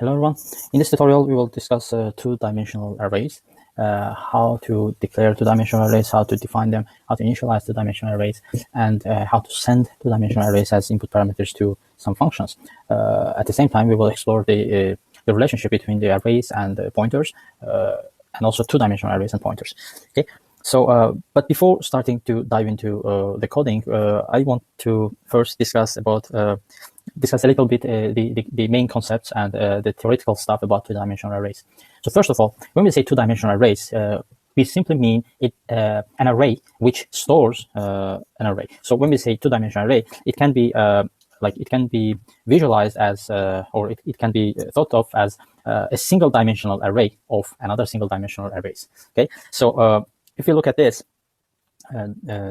Hello everyone. In this tutorial, we will discuss two-dimensional arrays, how to declare two-dimensional arrays, how to define them, how to initialize two-dimensional arrays, and how to send two-dimensional arrays as input parameters to some functions. At the same time, we will explore the relationship between the arrays and the pointers, and also two-dimensional arrays and pointers. Okay. So, but before starting to dive into the coding, I want to first discuss a little bit the main concepts and the theoretical stuff about two-dimensional arrays. So first of all, when we say two-dimensional arrays, we simply mean an array which stores an array. So when we say two-dimensional array, it can be visualized as, or it can be thought of as a single-dimensional array of another single-dimensional arrays. Okay, so if you look at this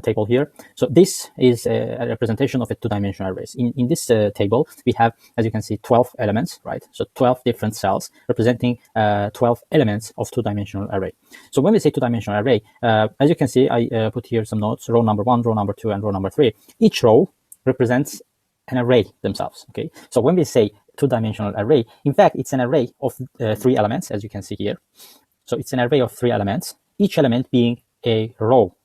table here, so this is a representation of a two-dimensional array. In this table, we have, as you can see, 12 elements, right? So 12 different cells representing 12 elements of two-dimensional array. So when we say two-dimensional array, as you can see, I put here some notes: row number 1, row number 2, and row number 3. Each row represents an array themselves. Okay, so when we say two-dimensional array, in fact, it's an array of 3 elements, as you can see here. So it's an array of 3 elements, each element being a row,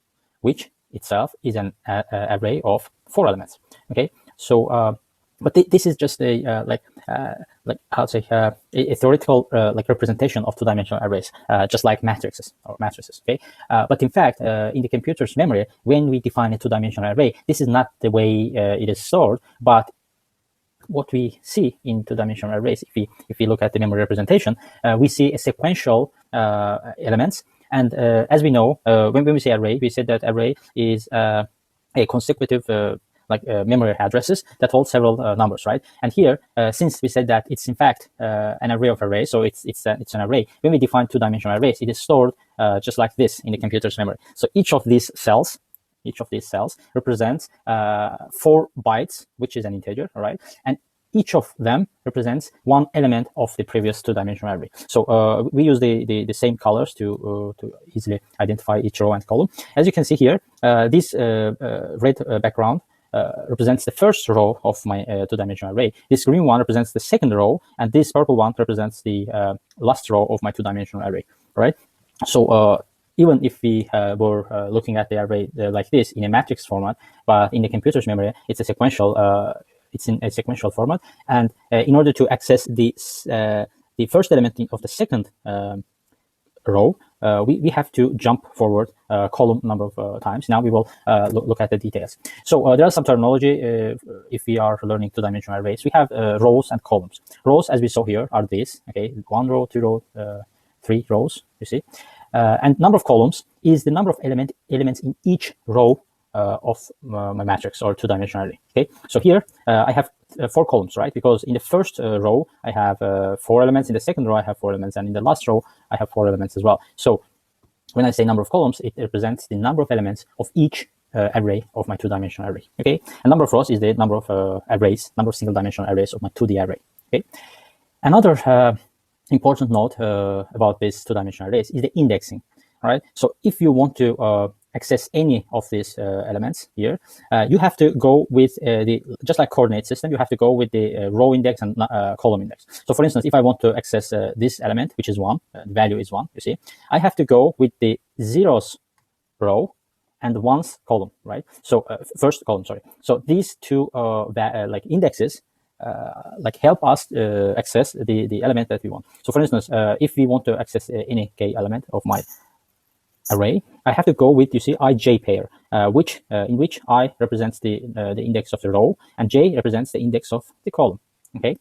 which itself is an array of 4 elements. Okay, so but this is just a how to say a theoretical representation of two-dimensional arrays, just like matrices. Okay, but in fact, in the computer's memory, when we define a two-dimensional array, this is not the way it is stored, but what we see in two-dimensional arrays, if we look at the memory representation, we see a sequential elements. And as we know, when we say array, we said that array is a consecutive memory addresses that hold several numbers, right? And here, since we said that it's in fact an array of arrays, so it's an array. When we define two-dimensional arrays, it is stored just like this in the computer's memory. So each of these cells represents 4 bytes, which is an integer, all right? And each of them represents 1 element of the previous two-dimensional array. So we use the same colors to easily identify each row and column. As you can see here, this red background represents the first row of my two-dimensional array. This green one represents the second row, and this purple one represents the last row of my two-dimensional array, right? So even if we were looking at the array like this in a matrix format, but in the computer's memory, it's a sequential. It's in a sequential format, and in order to access the first element of the second row, we have to jump forward column number of times. Now we will look at the details. So there are some terminology if we are learning two-dimensional arrays. We have rows and columns. Rows, as we saw here, are these. Okay, 1 row, 2 row, 3 rows. You see. And number of columns is the number of elements in each row of my matrix or two-dimensional array. Okay, so here I have 4 columns, right? Because in the first row I have 4 elements, in the second row I have 4 elements, and in the last row I have 4 elements as well. So when I say number of columns, it represents the number of elements of each array of my two-dimensional array. Okay, and number of rows is the number of arrays, number of single-dimensional arrays of my 2D array. Okay, another important note about this two-dimensional arrays is the indexing. All right, so if you want to access any of these elements here, you have to go with just like coordinate system, you have to go with the row index and column index. So for instance, if I want to access this element, which is 1, the value is 1, you see, I have to go with the 0's row and 1's column, right? So first column, sorry. So these two indexes help us access the element that we want. So for instance, if we want to access any k element of my array, I have to go with, you see, ij pair, in which I represents the index of the row and j represents the index of the column. Okay,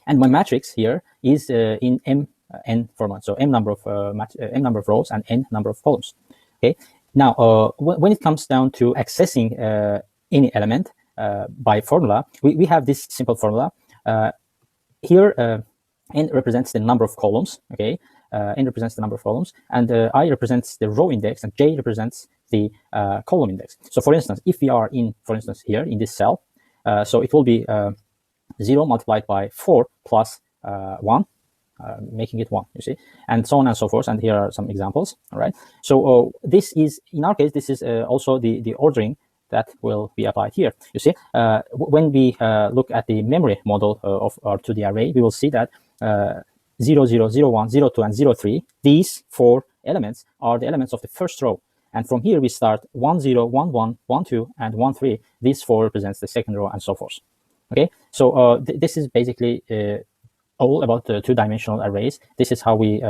and my matrix here is in n format, so m number of rows and n number of columns. Okay, now when it comes down to accessing any element by formula, we have this simple formula. Here n represents the number of columns. Okay, n represents the number of columns, and I represents the row index, and j represents the column index. So for instance, if we are in, for instance, here in this cell, so it will be 0 multiplied by 4 plus 1, making it 1, you see, and so on and so forth. And here are some examples. All right, so this is, in our case, this is also the ordering that will be applied here. You see, when we look at the memory model of our 2D array, we will see that 0, 0, 0, 1, 0, 2, and 0, 3, these 4 elements are the elements of the first row. And from here, we start 1, 0, 1, 1, 1, 2, and 1, 3. These 4 represents the second row, and so forth. Okay, so this is basically all about the 2-dimensional arrays. This is how we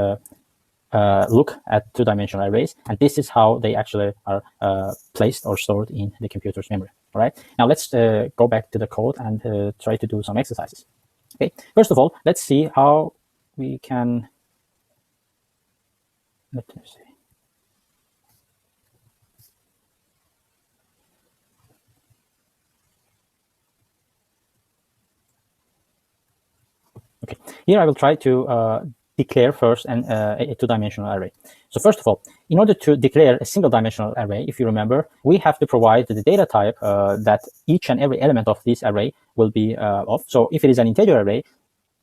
look at 2-dimensional arrays, and this is how they actually are placed or stored in the computer's memory. All right, now let's go back to the code and try to do some exercises. Okay, first of all, let's see how we can, let me see. Okay, here I will try to declare first a 2-dimensional array. So first of all, in order to declare a single-dimensional array, if you remember, we have to provide the data type that each and every element of this array will be of. So if it is an integer array,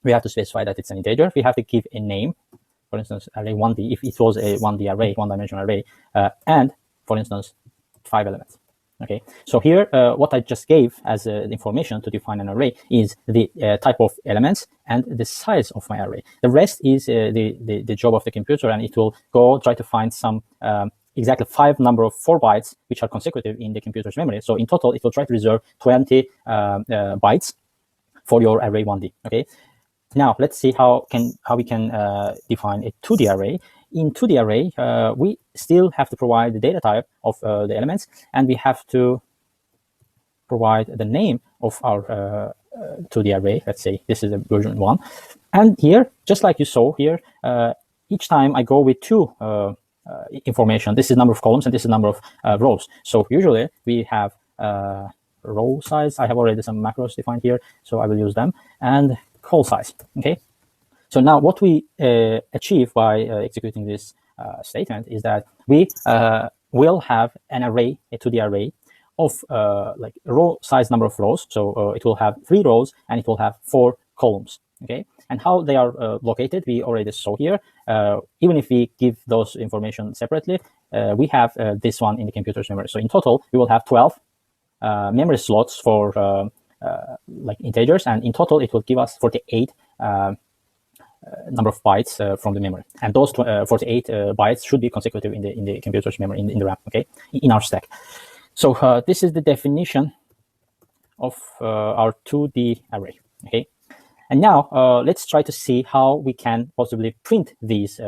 we have to specify that it's an integer. We have to give a name, for instance, array 1D, if it was a 1D array, 1-dimensional array, and, for instance, 5 elements. Okay, so here what I just gave as information to define an array is the type of elements and the size of my array. The rest is the job of the computer, and it will go try to find some exactly 5 number of 4 bytes which are consecutive in the computer's memory. So in total, it will try to reserve 20 bytes for your array 1D. Okay, now let's see how we can define a 2D array. In 2D array, we still have to provide the data type of the elements, and we have to provide the name of our 2D array. Let's say this is a version 1. And here, just like you saw here, each time I go with 2 information. This is number of columns, and this is number of rows. So usually we have row size. I have already some macros defined here, so I will use them, and call size. Okay. So now what we achieve by executing this statement is that we will have an array, a 2D array of like row size number of rows. So it will have 3 rows and it will have 4 columns. Okay, and how they are located, we already saw here. Even if we give those information separately, we have this one in the computer's memory. So in total, we will have 12 memory slots for like integers, and in total, it will give us 48 number of bytes from the memory, and those 48 bytes should be consecutive in the computer's memory, in the RAM. Okay, in our stack. So this is the definition of our 2D array. Okay, and now let's try to see how we can possibly print these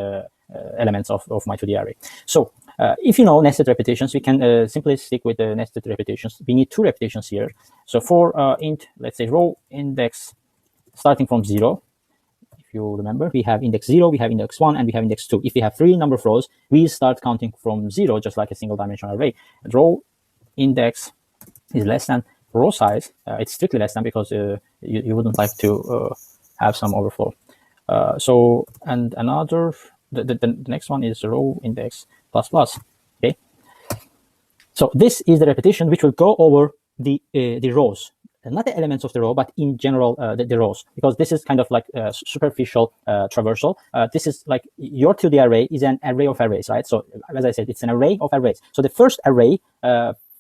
elements of my 2D array. So if you know nested repetitions, we can simply stick with the nested repetitions. We need 2 repetitions here. So for int, let's say row index starting from 0. If you remember, we have index 0, we have index 1, and we have index 2. If we have 3 number of rows, we start counting from 0, just like a single-dimensional array. Row index is less than row size. It's strictly less than because you wouldn't like to have some overflow. So, and another, the next one is row index plus plus. Okay. So this is the repetition which will go over the rows. Not the elements of the row, but in general, the rows, because this is kind of like a superficial traversal. This is like your 2D array is an array of arrays, right? So as I said, it's an array of arrays. So the first array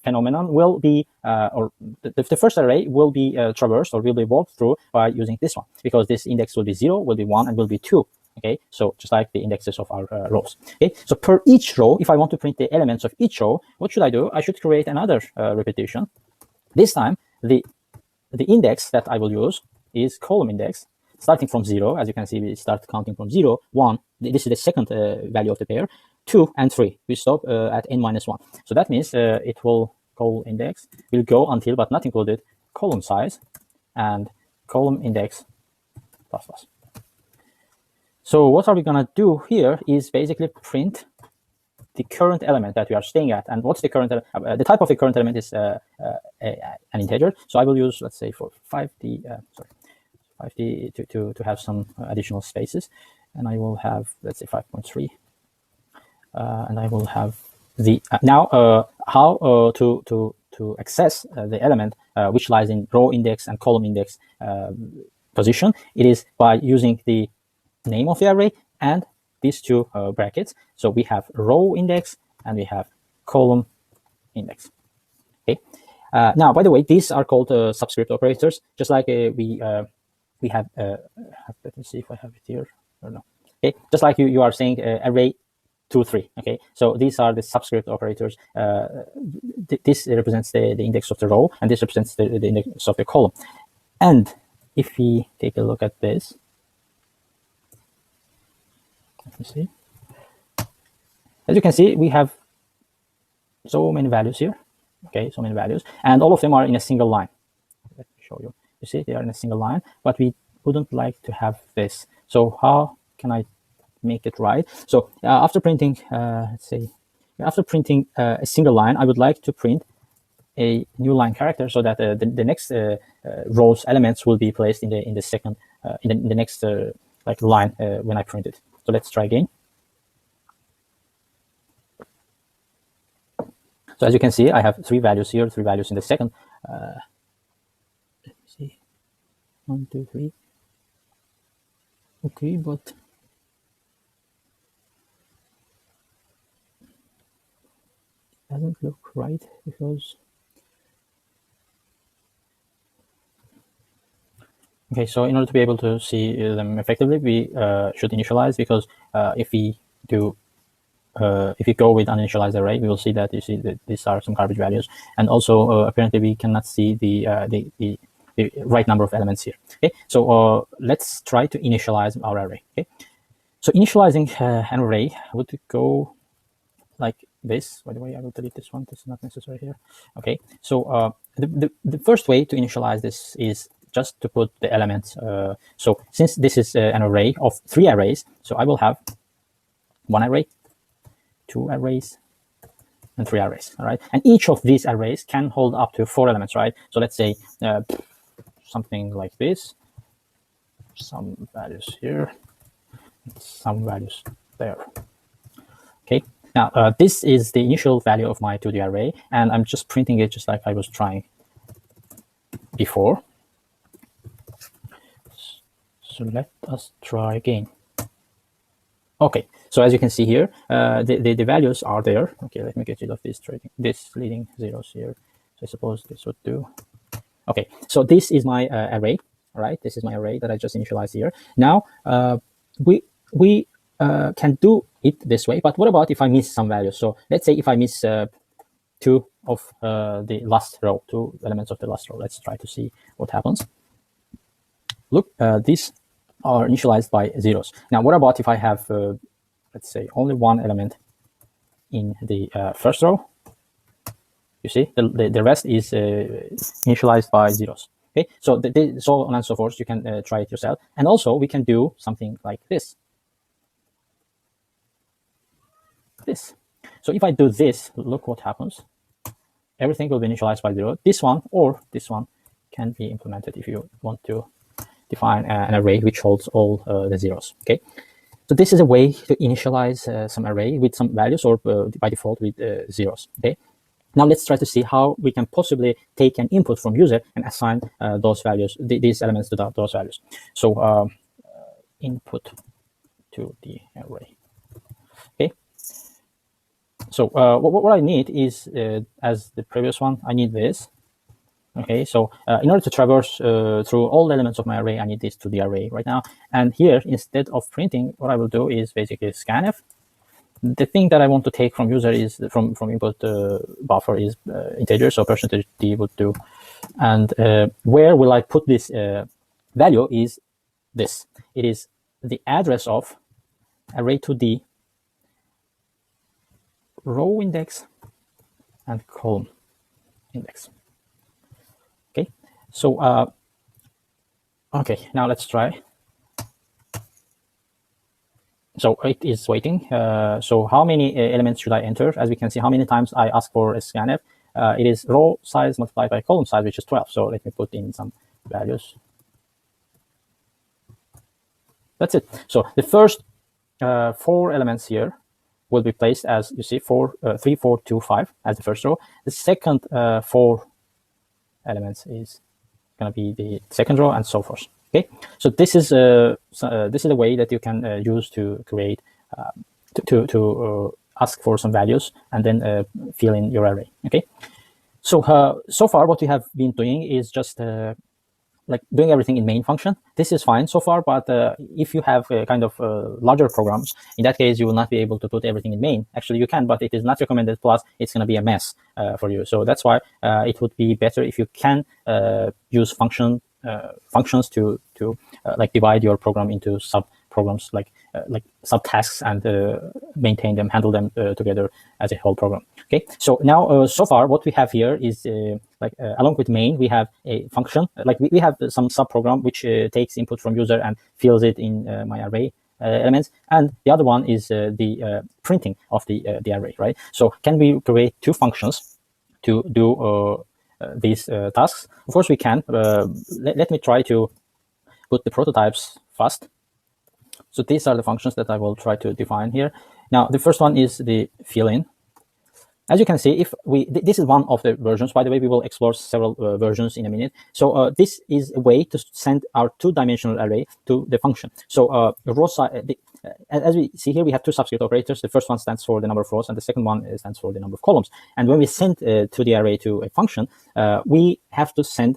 phenomenon will be, or the first array will be traversed or will be walked through by using this one, because this index will be 0, will be 1, and will be 2. Okay, so just like the indexes of our rows. Okay, so per each row, if I want to print the elements of each row, what should I do? I should create another repetition. This time, the index that I will use is column index, starting from 0. As you can see, we start counting from 0, 1. This is the second value of the pair. 2 and 3. We stop at n-1. So that means it will, column index will go until, but not included, column size and column index plus plus. So what are we going to do here is basically print the current element that we are staying at. And what's the current the type of the current element is an integer. So I will use, let's say, for 5D, 5D to have some additional spaces. And I will have, let's say, 5.3. And I will have the now how to access the element which lies in row index and column index position. It is by using the name of the array and these 2 brackets. So we have row index and we have column index. Okay. Now, by the way, these are called subscript operators, just like we have. Let me see if I have it here or no. Okay, just like you are saying array 2, 3. Okay, so these are the subscript operators. This represents the index of the row, and this represents the index of the column. And if we take a look at this, let me see. As you can see, we have so many values here. Okay, so many values, and all of them are in a single line. Let me show you. You see, they are in a single line, but we wouldn't like to have this. So how can I make it right? So after printing, let's say, after printing a single line, I would like to print a new line character so that the next row's elements will be placed in the second in the next like line when I print it. So let's try again. So as you can see, I have 3 values here, 3 values in the second. Let me see, 1, 2, 3. Okay, but it doesn't look right because. Okay, so in order to be able to see them effectively, we should initialize, because if we do. If you go with uninitialized array, we will see that you see that these are some garbage values, and also apparently we cannot see the right number of elements here. Okay, so let's try to initialize our array. Okay, so initializing an array would go like this. By the way, I will delete this one. This is not necessary here. Okay, so the first way to initialize this is just to put the elements. So since this is an array of 3 arrays, so I will have 1 array, 2 arrays, and 3 arrays. All right, and each of these arrays can hold up to 4 elements, right? So let's say something like this, some values here, some values there. Okay, now this is the initial value of my 2D array, and I'm just printing it just like I was trying before. So let us try again. Okay, so as you can see here, the values are there. Okay, let me get rid of this leading zeros here. So I suppose this would do. Okay, so this is my array. All right, this is my array that I just initialized here. Now we can do it this way, but what about if I miss some values? So let's say if I miss 2 of the last row, 2 elements of the last row. Let's try to see what happens. Look, these are initialized by zeros. Now, what about if I have, let's say, only 1 element in the first row? You see, the rest is initialized by zeros. Okay, so so on and so forth. You can try it yourself. And also, we can do something like this. So if I do this, look what happens. Everything will be initialized by 0. This one or this one can be implemented if you want to define an array which holds all the zeros. Okay, so this is a way to initialize some array with some values, or by default with zeros. Okay, now let's try to see how we can possibly take an input from user and assign those values, these elements to those values. So input to the array. Okay, so what I need is, as the previous one, I need this. Okay, so in order to traverse through all the elements of my array, I need this to the array right now. And here, instead of printing, what I will do is basically scanf. The thing that I want to take from user is from input buffer is integer, so %d would do. And where will I put this value is this. It is the address of array2d row index and column index. So, okay, now let's try. So it is waiting. So how many elements should I enter? As we can see, how many times I ask for a scanf. It is row size multiplied by column size, which is 12. So let me put in some values. That's it. So the first 4 elements here will be placed as, you see, 3, 4, 2, 5 as the first row. The second 4 elements is going to be the second row, and so forth. Okay, so this is a way that you can use to create to ask for some values and then fill in your array. Okay, So far what we have been doing is just like doing everything in main function. This is fine so far, but if you have kind of larger programs, in that case, you will not be able to put everything in main. Actually, you can, but it is not recommended. Plus, it's going to be a mess for you. So that's why it would be better if you can use functions to like divide your program into sub programs, like subtasks, and maintain them, handle them together as a whole program. Okay, so now so far what we have here is along with main, we have a function, like we have some subprogram which takes input from user and fills it in my array elements, and the other one is the printing of the array, right? So can we create two functions to do these tasks? Of course we can. Let me try to put the prototypes first. So these are the functions that I will try to define here. Now, the first one is the fill-in. As you can see, this is one of the versions. By the way, we will explore several versions in a minute. So this is a way to send our two-dimensional array to the function. So as we see here, we have two subscript operators. The first one stands for the number of rows, and the second one stands for the number of columns. And when we send to the array to a function, we have to send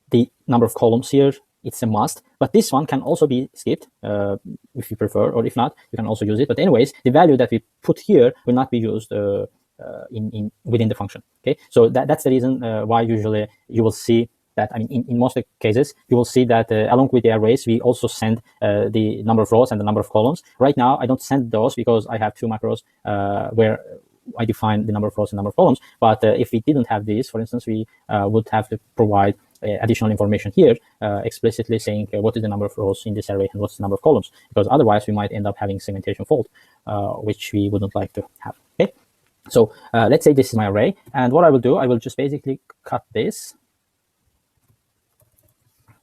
the number of columns here. It's a must, but this one can also be skipped if you prefer, or if not, you can also use it. But anyways, the value that we put here will not be used within the function. Okay, so that's the reason why usually you will see that. I mean, in most cases, you will see that along with the arrays, we also send the number of rows and the number of columns. Right now, I don't send those because I have two macros where I define the number of rows and number of columns. But if we didn't have these, for instance, we would have to provide additional information here, explicitly saying what is the number of rows in this array and what's the number of columns, because otherwise we might end up having segmentation fault, which we wouldn't like to have. Okay, so let's say this is my array, and what I will do, I will just basically cut this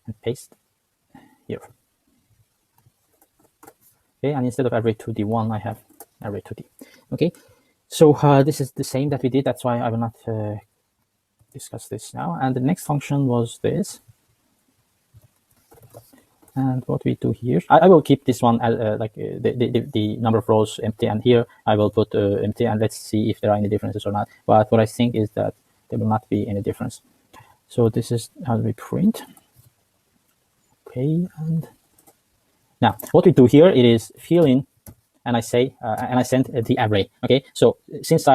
and paste here. Okay, and instead of array 2D1, I have array 2D. Okay, so this is the same that we did. That's why I will not discuss this now. And the next function was this. And what we do here, I will keep this one the number of rows empty, and here I will put empty, and let's see if there are any differences or not. But what I think is that there will not be any difference. So this is how we print. Okay, and now what we do here, it is fill in, and I say and I send the array. Okay, so since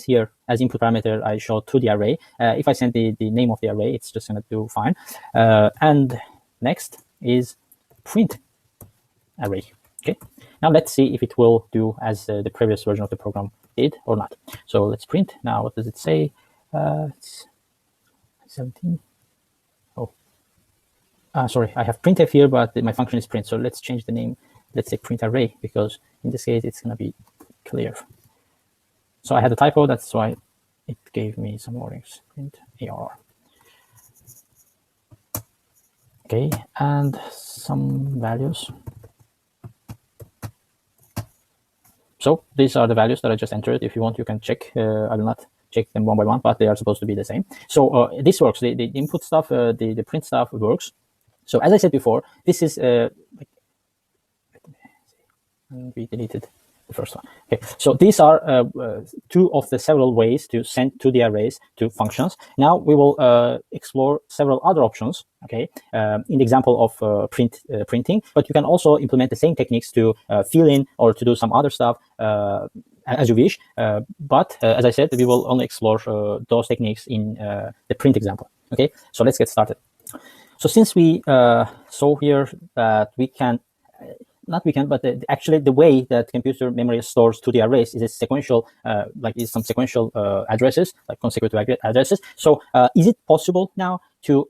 here as input parameter I show to the array, if I send the name of the array, it's just gonna do fine. And next is print array. Okay, now let's see if it will do as the previous version of the program did or not. So let's print. Now what does it say? It's 17. Oh, sorry, I have printf here, but my function is print. So let's change the name. Let's say print array, because in this case it's going to be clear. So I had a typo, that's why it gave me some warnings. Print ARR. Okay, and some values. So these are the values that I just entered. If you want, you can check. I will not check them one by one, but they are supposed to be the same. So this works. The input stuff, the print stuff works. So as I said before, this is and we deleted the first one. Okay, so these are two of the several ways to send to the arrays to functions. Now we will explore several other options. Okay, in the example of printing, but you can also implement the same techniques to fill in or to do some other stuff as you wish. But as I said, we will only explore those techniques in the print example. Okay, so let's get started. So since we saw here that we can actually the way that computer memory stores to the arrays is a sequential, is some sequential addresses, like consecutive addresses. So is it possible now to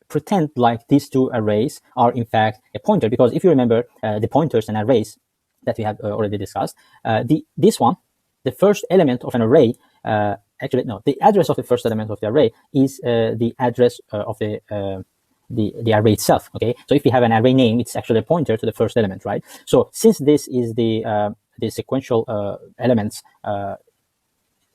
pretend like these two arrays are in fact a pointer? Because if you remember the pointers and arrays that we have already discussed, this one, the first element of an array, actually no, the address of the first element of the array is the address of the array itself. Okay, so if you have an array name, it's actually a pointer to the first element, right? So since this is the sequential elements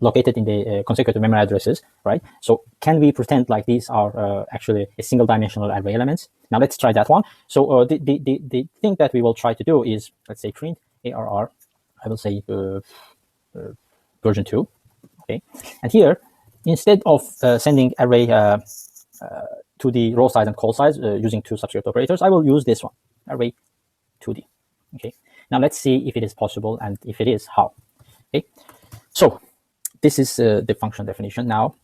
located in the consecutive memory addresses, right? So can we pretend like these are actually a single dimensional array elements? Now let's try that one. So the thing that we will try to do is, let's say print ARR. I will say version 2 Okay, and here, instead of sending array to the row size and call size using two subscript operators, I will use this one, array 2D. Okay, now let's see if it is possible, and if it is, how. Okay, so this is the function definition. Now,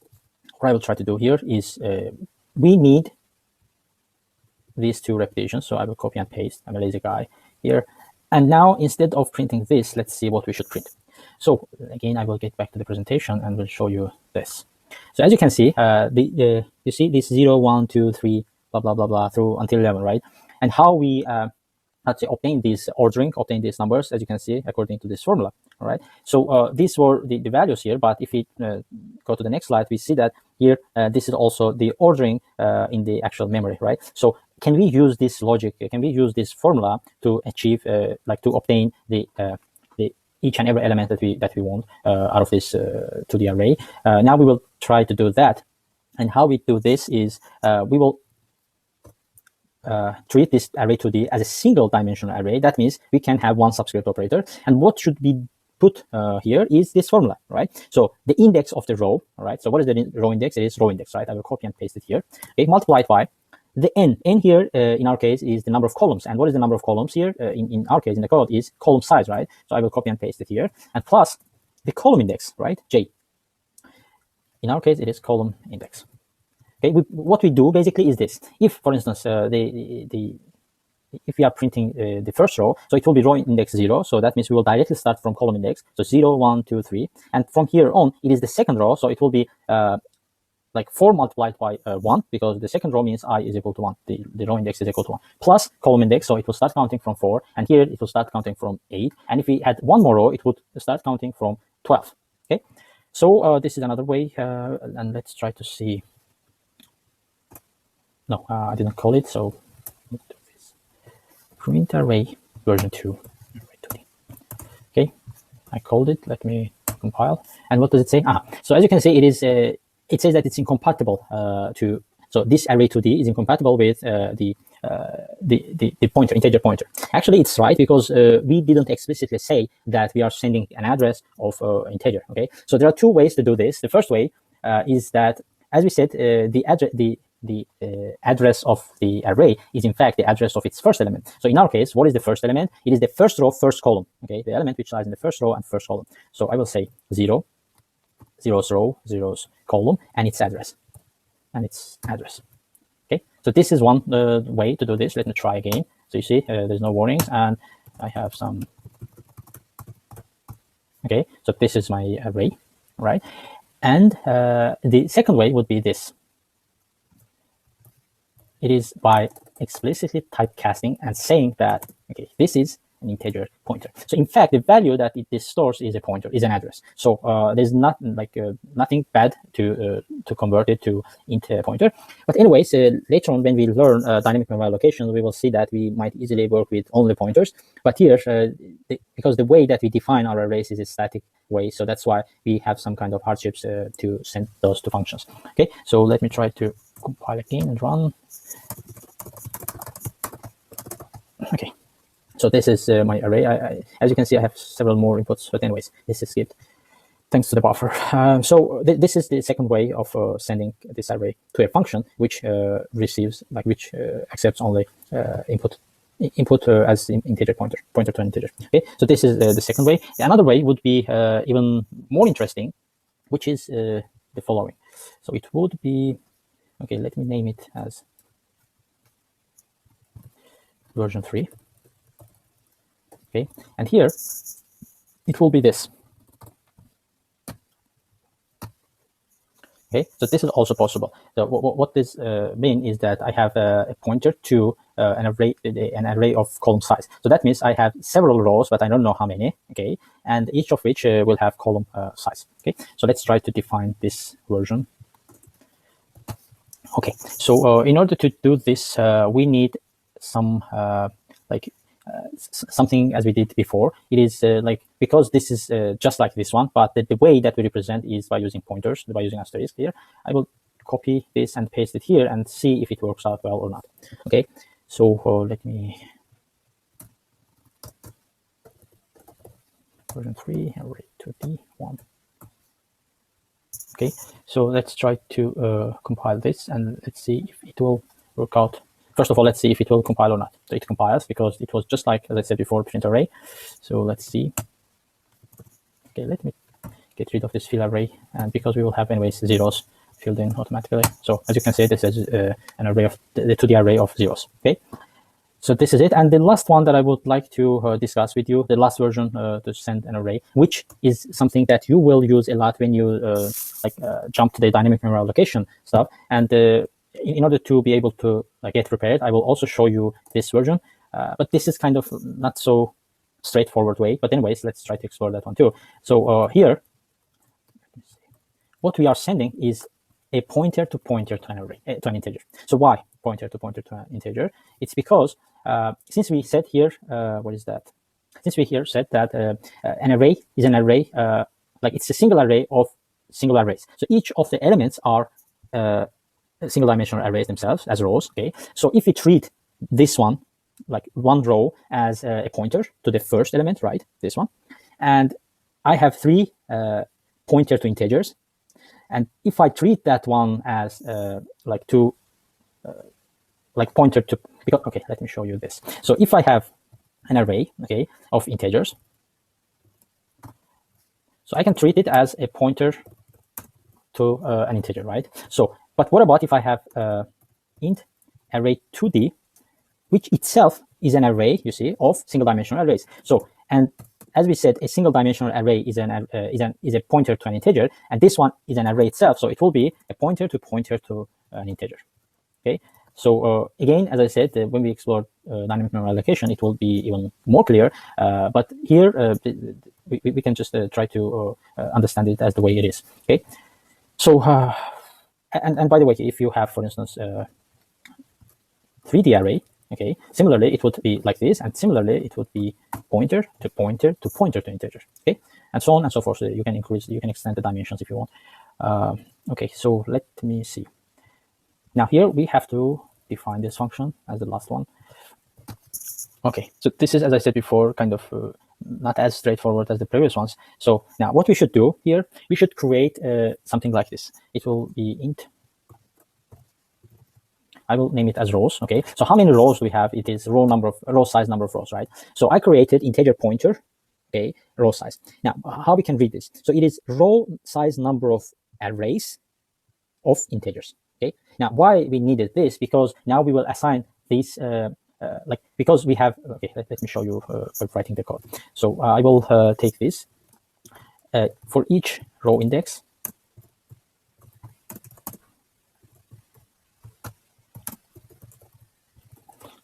what I will try to do here is we need these two repetitions, so I will copy and paste. I'm a lazy guy here. And now, instead of printing this, let's see what we should print. So again, I will get back to the presentation and will show you this. So as you can see, you see this 0, 1, 2, 3, blah, blah, blah, blah, through until 11, right? And how we obtain these ordering, obtain these numbers, as you can see, according to this formula, all right? So these were the values here, but if we go to the next slide, we see that here, this is also the ordering in the actual memory, right? So can we use this logic, can we use this formula to achieve, like to obtain the each and every element that we want out of this to the array? Now we will try to do that. And how we do this is we will treat this array 2D as a single dimensional array. That means we can have one subscript operator. And what should be put here is this formula, right? So the index of the row, all right? So what is the row index? It is row index, right? I will copy and paste it here. Okay, multiplied by the n. N here, in our case, is the number of columns. And what is the number of columns here? In our case, in the code, is column size, right? So I will copy and paste it here. And plus the column index, right? J. In our case, it is column index. Okay, what we do basically is this. If, for instance, if we are printing the first row, so it will be row index 0. So that means we will directly start from column index. So 0, 1, 2, 3. And from here on, it is the second row. So it will be like 4 multiplied by 1, because the second row means I is equal to 1. The row index is equal to 1. Plus column index, so it will start counting from 4. And here it will start counting from 8. And if we had one more row, it would start counting from 12. Okay, so this is another way. And let's try to see. No, I didn't call it, so print array version 2. Okay, I called it. Let me compile. And what does it say? So as you can see, it is it says that it's incompatible so this array 2D is incompatible with the pointer, integer pointer. Actually, it's right, because we didn't explicitly say that we are sending an address of integer. Okay, so there are two ways to do this. The first way is that, as we said, the address of the array is in fact the address of its first element. So in our case, what is the first element? It is the first row, first column. Okay, the element which lies in the first row and first column. So I will say 0, 0's row, 0's column, and its address. Okay, so this is one way to do this. Let me try again. So you see, there's no warnings, and I have some. Okay, so this is my array, right? And the second way would be this. It is by explicitly typecasting and saying that, okay, this is an integer pointer. So in fact, the value that this stores is a pointer, is an address. So there's not like nothing bad to convert it to into a pointer. But anyways, later on when we learn dynamic memory allocation, we will see that we might easily work with only pointers. But here, because the way that we define our arrays is a static way, so that's why we have some kind of hardships to send those two functions. Okay, so let me try to compile again and run. Okay, so this is my array. As you can see, I have several more inputs, but anyways, this is skipped thanks to the buffer. So this is the second way of sending this array to a function which receives, like, which accepts only input as integer pointer to an integer. Okay, so this is the second way. Another way would be even more interesting, which is the following. So it would be, okay, let me name it as version 3. Okay, and here it will be this. Okay, so this is also possible. So what this mean is that I have a pointer to an array of column size. So that means I have several rows, but I don't know how many. Okay, and each of which will have column size. Okay, so let's try to define this version. Okay, so in order to do this, we need some something as we did before. It is like, because this is just like this one, but the way that we represent is by using pointers, by using asterisk here. I will copy this and paste it here and see if it works out well or not. Okay, so let me version 3 array 2D 1. Okay, so let's try to compile this, and let's see if it will work out. First of all, let's see if it will compile or not. So it compiles because it was just like, as I said before, print array. So let's see. Okay, let me get rid of this fill array, and because we will have anyways zeros filled in automatically. So as you can see, this is an array of the 2D array of zeros. Okay, so this is it. And the last one that I would like to discuss with you, the last version to send an array, which is something that you will use a lot when you jump to the dynamic memory allocation stuff. And in order to be able to get prepared, I will also show you this version. But this is kind of not so straightforward way. But anyways, let's try to explore that one too. So here, what we are sending is a pointer to pointer to an array, to an integer. So why pointer to pointer to an integer? It's because since we said here, what is that? Since we here said that an array is an array, like it's a single array of single arrays. So each of the elements are single dimensional arrays themselves as rows. Okay. So if we treat this one, like one row, as a pointer to the first element, right? This one, and I have 3 pointer to integers. And if I treat that one as like pointer to, because, okay, let me show you this. So if I have an array, okay, of integers, so I can treat it as a pointer to an integer, right? So, but what about if I have int array 2D, which itself is an array, you see, of single dimensional arrays. So, and as we said, a single dimensional array is a pointer to an integer, and this one is an array itself. So it will be a pointer to an integer. Okay. So again, as I said, when we explore dynamic memory allocation, it will be even more clear. But here we can just try to understand it as the way it is. Okay. So and by the way, if you have, for instance, 3D array. Okay. Similarly, it would be like this, and similarly, it would be pointer to pointer to pointer to integer. Okay, and so on and so forth. So you can extend the dimensions if you want. Okay, so let me see. Now here we have to define this function as the last one. Okay, so this is, as I said before, kind of not as straightforward as the previous ones. So now what we should do here, we should create something like this. It will be int. I will name it as rows. Okay, so how many rows do we have? It is row size number of rows, right? So I created integer pointer, okay, row size. Now how we can read this? So it is row size number of arrays of integers. Okay, now why we needed this? Because now we will assign these because we have, okay, let me show you by writing the code. So I will take this for each row index.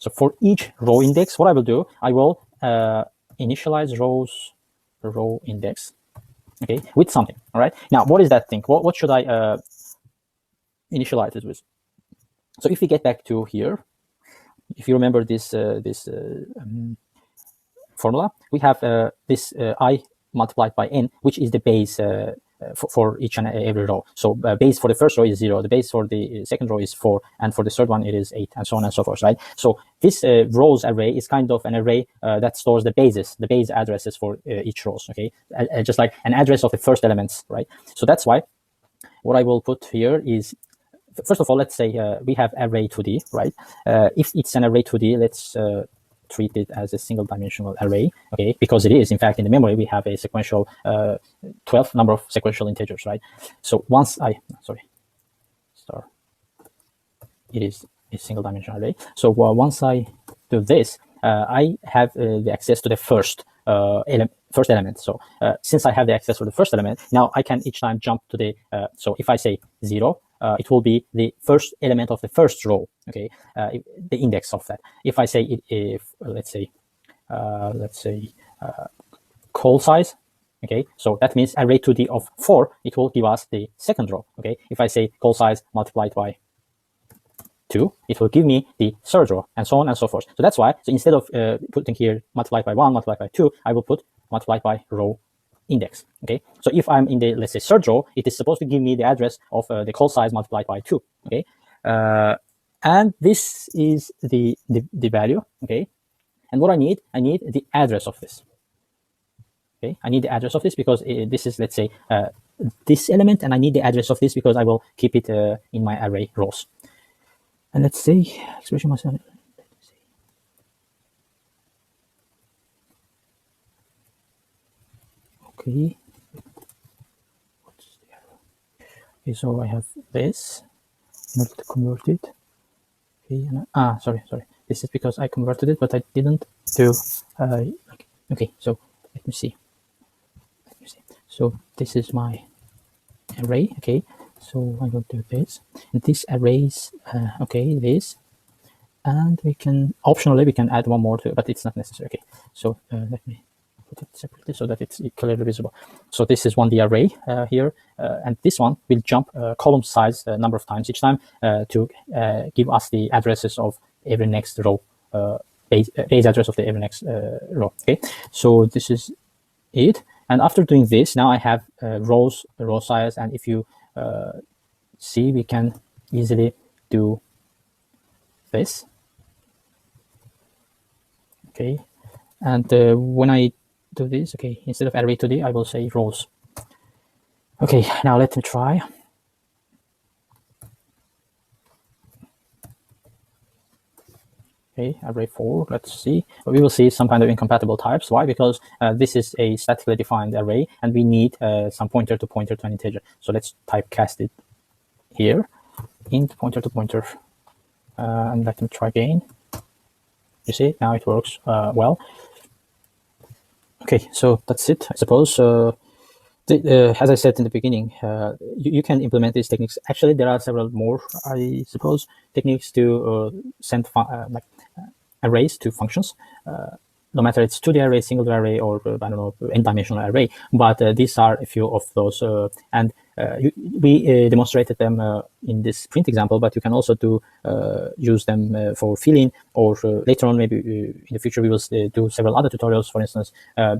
So for each row index, what I will do, I will initialize row index, okay, with something. All right. Now, what is that thing? What should I initialize it with? So if we get back to here, if you remember this formula, we have this I multiplied by n, which is the base for each and every row. So base for the first row is 0, the base for the second row is 4, and for the third one it is 8, and so on and so forth, right? So this rows array is kind of an array that stores the base addresses for each rows, okay? Just like an address of the first elements, right? So that's why what I will put here is, first of all, let's say we have array 2D, right? If it's an array 2D, let's treat it as a single dimensional array, okay? Because it is, in fact, in the memory, we have a sequential 12 number of sequential integers, right? So once it is a single dimensional array. So once I do this, I have the access to the first element. So since I have the access to the first element, now I can each time jump to the, so if I say 0, it will be the first element of the first row, okay, the index of that. If I say let's say call size, okay, so that means array 2D of 4, it will give us the second row, okay. If I say call size multiplied by 2, it will give me the third row, and so on and so forth. So that's why, so instead of putting here multiplied by 1, multiplied by 2, I will put multiplied by row index, okay? So if I'm in the, let's say, third row, it is supposed to give me the address of the call size multiplied by 2, okay? And this is the value, okay? And what I need the address of this, okay? I need the address of this because this is, let's say, this element, and I need the address of this because I will keep it in my array rows. And let's say expression myself. Okay. Okay, so I have this in order to convert it. Okay, and sorry. This is because I converted it, but I didn't do. Okay, so let me see. So this is my array. Okay, so I will do this, and this arrays. Okay, this, and we can optionally add one more to it, but it's not necessary. Okay, so let me put it separately so that it's clearly visible. So this is 1D array here, and this one will jump column size a number of times each time to give us the addresses of every next row, base address of the every next row. Okay, so this is it. And after doing this, now I have row size, and if you see, we can easily do this. Okay, and when I do this, okay, instead of array 2D, I will say rows. Okay, now let me try. Okay, array 4, let's see. We will see some kind of incompatible types. Why? Because this is a statically defined array, and we need some pointer to an integer. So let's typecast it here, int pointer to pointer, and let me try again. You see, now it works well. Okay, so that's it, I suppose. As I said in the beginning, you can implement these techniques. Actually, there are several more, I suppose, techniques to send arrays to functions. No matter it's 2D array, single array, or I don't know, n-dimensional array. But these are a few of those, and we demonstrated them in this print example. But you can also use them for filling, or later on, maybe in the future, we will do several other tutorials. For instance,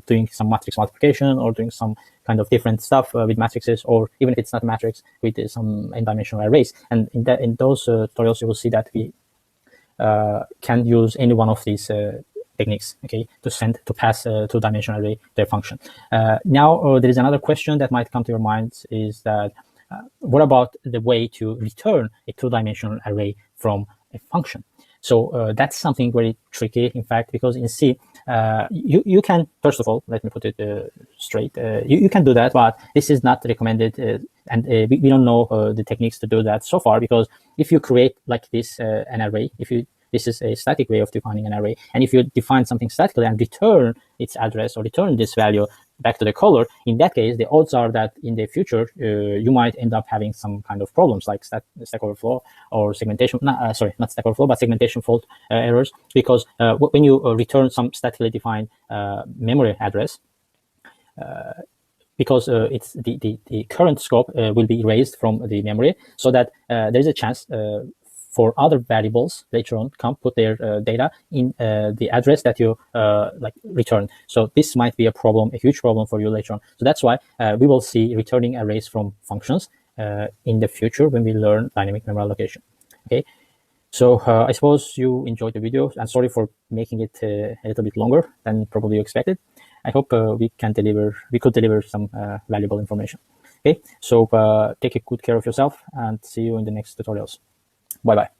doing some matrix multiplication, or doing some kind of different stuff with matrices, or even if it's not a matrix, with some n-dimensional arrays. And in those tutorials, you will see that we can use any one of these techniques, okay, to pass a two-dimensional array their function. Now, there is another question that might come to your mind, is that what about the way to return a two-dimensional array from a function? So that's something very tricky, in fact, because in C, you can, first of all, let me put it straight, you can do that, but this is not recommended, and we don't know the techniques to do that so far, because if you create like this an array, this is a static way of defining an array, and if you define something statically and return its address or return this value back to the caller, in that case, the odds are that in the future, you might end up having some kind of problems like Stack Overflow or segmentation, not Stack Overflow, but segmentation fault errors, because when you return some statically defined memory address, because it's the current scope will be erased from the memory, so that there's a chance for other variables later on come put their data in the address that you return. So this might be a problem, a huge problem for you later on. So that's why we will see returning arrays from functions in the future when we learn dynamic memory allocation. Okay, so I suppose you enjoyed the video, and sorry for making it a little bit longer than probably you expected. I hope we could deliver some valuable information. Okay, so take good care of yourself, and see you in the next tutorials. Bye-bye.